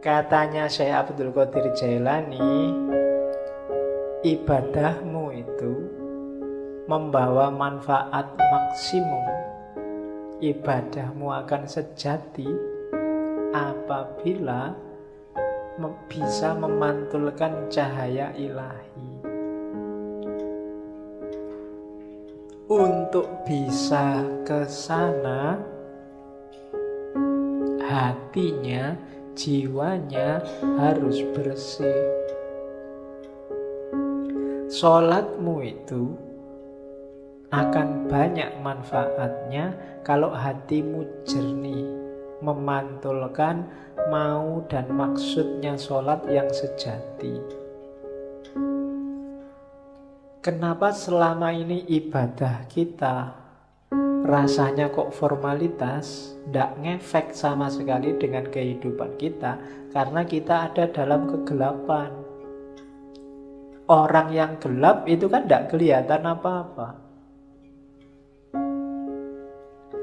Katanya Syekh Abdul Qadir Jailani, ibadahmu itu membawa manfaat maksimum. Ibadahmu akan sejati apabila bisa memantulkan cahaya ilahi. Untuk bisa ke sana, hatinya, jiwanya harus bersih. Sholatmu itu akan banyak manfaatnya kalau hatimu jernih, memantulkan mau dan maksudnya sholat yang sejati. Kenapa selama ini ibadah kita rasanya kok formalitas, tidak ngefek sama sekali dengan kehidupan kita? Karena kita ada dalam kegelapan. Orang yang gelap itu kan tidak kelihatan apa-apa.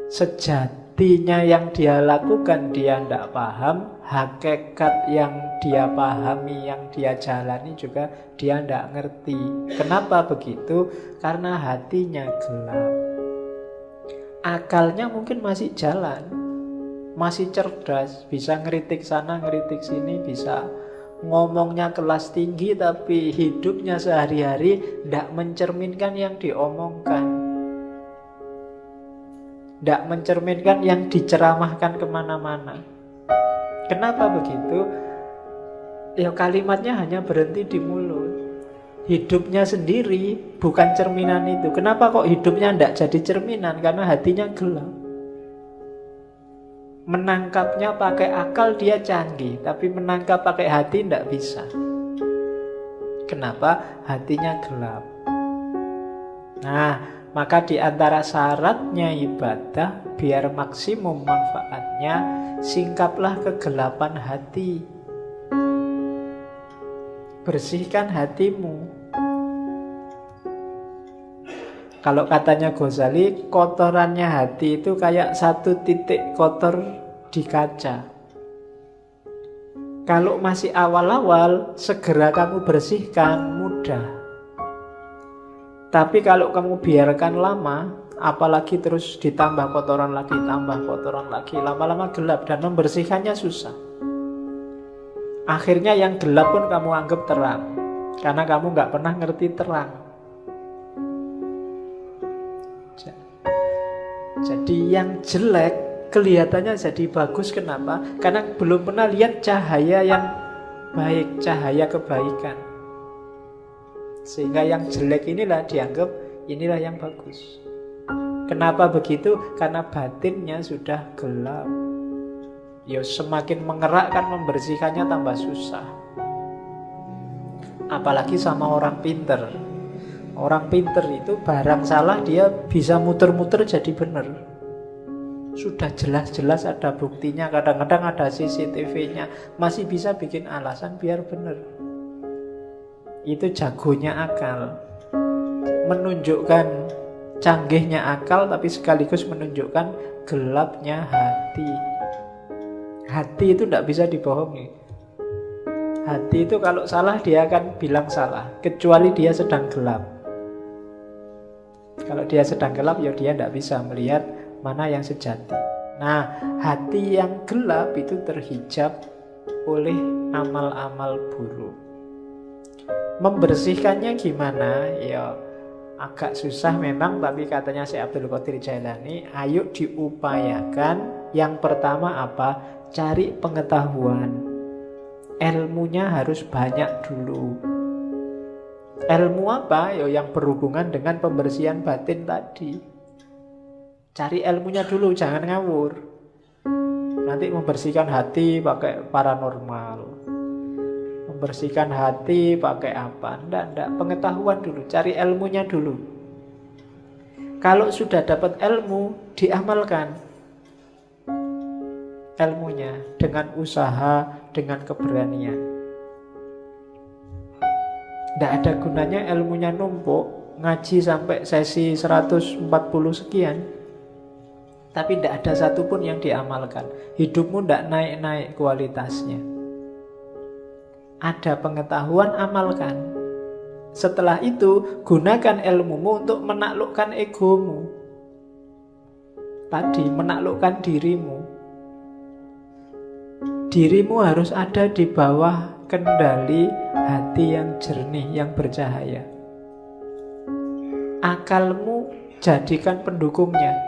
Sejatinya yang dia lakukan dia tidak paham, hakikat yang dia pahami, yang dia jalani juga dia tidak ngerti. Kenapa begitu? Karena hatinya gelap. Akalnya mungkin masih jalan, masih cerdas, bisa ngeritik sana, ngeritik sini, bisa ngomongnya kelas tinggi, tapi hidupnya sehari-hari tidak mencerminkan yang diomongkan, tidak mencerminkan yang diceramahkan kemana-mana. Kenapa begitu? Ya kalimatnya hanya berhenti di mulut. Hidupnya sendiri bukan cerminan itu. Kenapa kok hidupnya tidak jadi cerminan? Karena hatinya gelap. Menangkapnya pakai akal dia canggih, tapi menangkap pakai hati tidak bisa. Kenapa? Hatinya gelap. Nah, maka di antara syaratnya ibadah biar maksimum manfaatnya, singkaplah kegelapan hati. Bersihkan hatimu. Kalau katanya Ghazali, kotorannya hati itu kayak satu titik kotor di kaca. Kalau masih awal-awal, segera kamu bersihkan, mudah. Tapi kalau kamu biarkan lama, apalagi terus ditambah kotoran lagi, tambah kotoran lagi, lama-lama gelap dan membersihkannya susah. Akhirnya yang gelap pun kamu anggap terang, karena kamu gak pernah ngerti terang. Jadi yang jelek kelihatannya jadi bagus. Kenapa? Karena belum pernah lihat cahaya yang baik, cahaya kebaikan. Sehingga yang jelek inilah dianggap inilah yang bagus. Kenapa begitu? Karena batinnya sudah gelap. Ya semakin mengerakkan membersihkannya tambah susah. Apalagi sama orang pinter. Orang pinter itu barang salah dia bisa muter-muter jadi benar. Sudah jelas-jelas ada buktinya, kadang-kadang ada CCTV-nya, masih bisa bikin alasan biar benar. Itu jagonya akal. Menunjukkan canggihnya akal, tapi sekaligus menunjukkan gelapnya hati. Hati itu tidak bisa dibohongi. Hati itu kalau salah dia akan bilang salah, kecuali dia sedang gelap. Kalau dia sedang gelap ya dia tidak bisa melihat mana yang sejati. Nah, hati yang gelap itu terhijab oleh amal-amal buruk. Membersihkannya gimana? Ya agak susah memang, tapi katanya Syekh Abdul Qadir Jailani, ayo diupayakan. Yang pertama apa? Cari pengetahuan. Ilmunya harus banyak dulu. Ilmu apa? Ya yang berhubungan dengan pembersihan batin tadi. Cari ilmunya dulu, jangan ngawur. Nanti membersihkan hati pakai paranormal, membersihkan hati pakai apa? Enggak. Pengetahuan dulu, cari ilmunya dulu. Kalau sudah dapat ilmu, diamalkan ilmunya dengan usaha, dengan keberanian. Tidak ada gunanya ilmunya numpuk, ngaji sampai sesi 140 sekian, tapi tidak ada satupun yang diamalkan. Hidupmu tidak naik-naik kualitasnya. Ada pengetahuan, amalkan. Setelah itu, gunakan ilmumu untuk menaklukkan egomu. Tadi, menaklukkan dirimu. Dirimu harus ada di bawah kendali hati yang jernih, yang bercahaya. Akalmu jadikan pendukungnya.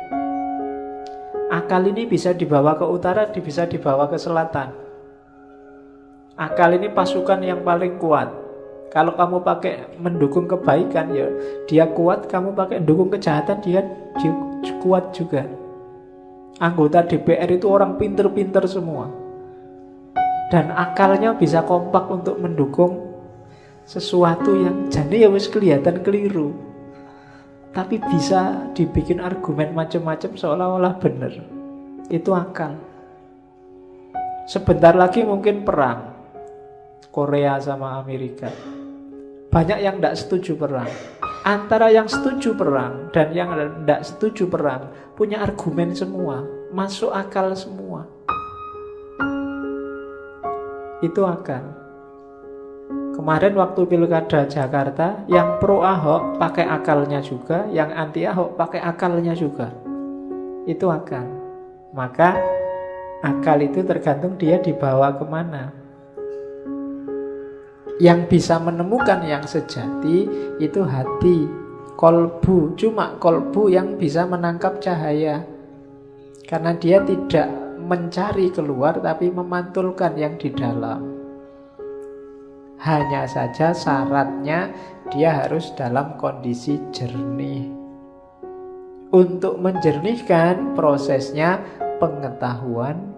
Akal ini bisa dibawa ke utara, bisa dibawa ke selatan. Akal ini pasukan yang paling kuat. Kalau kamu pakai mendukung kebaikan, ya dia kuat. Kamu pakai mendukung kejahatan, dia kuat juga. Anggota DPR itu orang pinter-pinter semua. Dan akalnya bisa kompak untuk mendukung sesuatu yang jadi ya wis kelihatan keliru. Tapi bisa dibikin argumen macam-macam seolah-olah benar. Itu akal. Sebentar lagi mungkin perang Korea sama Amerika. Banyak yang tidak setuju perang. Antara yang setuju perang dan yang tidak setuju perang punya argumen semua, masuk akal semua. Itu akal. Kemarin waktu pilkada Jakarta, yang pro Ahok pakai akalnya juga, yang anti Ahok pakai akalnya juga. Itu akal. Maka akal itu tergantung dia dibawa kemana. Yang bisa menemukan yang sejati itu hati, kolbu. Cuma kolbu yang bisa menangkap cahaya. Karena dia tidak mencari keluar, tapi memantulkan yang di dalam. Hanya saja syaratnya dia harus dalam kondisi jernih. Untuk menjernihkan prosesnya pengetahuan,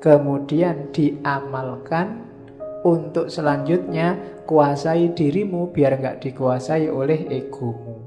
kemudian diamalkan. Untuk selanjutnya kuasai dirimu biar gak dikuasai oleh egomu.